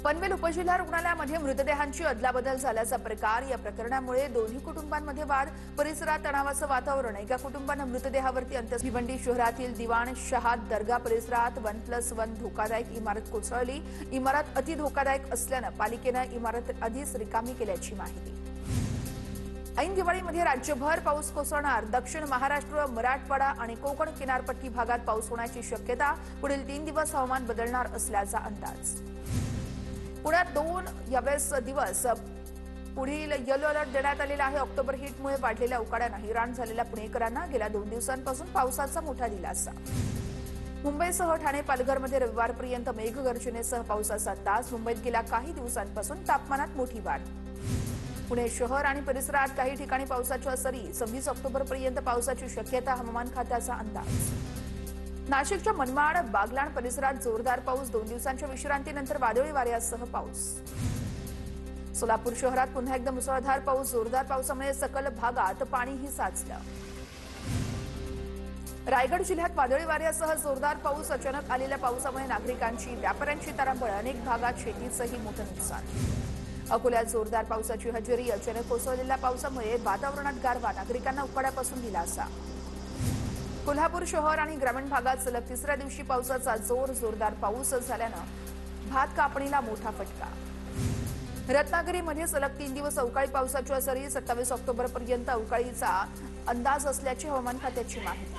पनवेल उपजिल्हा रुग्णालयामध्ये मृतदेहांची अदलाबदल झाल्याचा प्रकार। या प्रकरणामुळे दोन्ही कुटुंबांमध्ये वाद, परिसरात तणावाचं वातावरण। एका कुटुंबाने मृतदेहावरती अंत्यसंस्कार। भिवंडी शहरातील दिवाण शहाद दर्गा परिसरात 1+1 धोकादायक इमारत कोसळली। इमारत अति धोकादायक असल्याने पालिकेने इमारत आधीच रिकामी केल्याची माहिती। ऐन दिवाळीमध्ये राज्यभर पाऊस कोसळणार। दक्षिण महाराष्ट्र, मराठवाडा आणि कोकण किनारपट्टी भागात पाऊस होण्याची शक्यता। पुढील 3 दिवस हवामान बदलणार असल्याचा अंदाज। पुण्यात 2 दिवस पुढील येलो अलर्ट देण्यात आलेला आहे। ऑक्टोबर हीटमुळे वाढलेल्या उकाड्याने हैराण झालेल्या पुणेकरांना गेल्या 2 दिवसांपासून पावसाचा मोठा दिलासा। मुंबईसह ठाणे, पालघरमध्ये रविवारपर्यंत मेघगर्जनेसह पावसाचा अंदाज। मुंबईत गेल्या काही दिवसांपासून तापमानात मोठी वाढ। पुणे शहर आणि परिसरात काही ठिकाणी पावसाच्या सरी। 26 ऑक्टोबरपर्यंत पावसाची शक्यता, हवामान खात्याचा अंदाज। नाशिकच्या मनमाड, बागलाण परिसरात जोरदार पाऊस। 2 दिवसांच्या विश्रांतीनंतर वादळी वाऱ्यासह पाऊस। सोलापूर शहरात पुन्हा एकदा मुसळधार पाऊस। जोरदार पावसामुळे सकल भागात पाणीही साचलं। रायगड जिल्ह्यात वादळी वाऱ्यासह जोरदार पाऊस। अचानक आलेल्या पावसामुळे नागरिकांची, व्यापाऱ्यांची तारांबळ। अनेक भागात शेतीचंही मोठं नुकसान। अकोल्यात जोरदार पावसाची हजेरी। अचानक कोसळलेल्या पावसामुळे वातावरणात गारवा, नागरिकांना उकाड्यापासून दिलासा। कोल्हापूर शहर आणि ग्रामीण भागात सलग 3ऱ्या दिवशी पावसाचा जोर। जोरदार पाऊस झाल्यानं भात कापणीला मोठा फटका। रत्नागिरीमध्ये सलग 3 दिवस अवकाळी पावसाच्या सरी। 27 ऑक्टोबरपर्यंत अवकाळीचा अंदाज असल्याची हवामान खात्याची माहिती।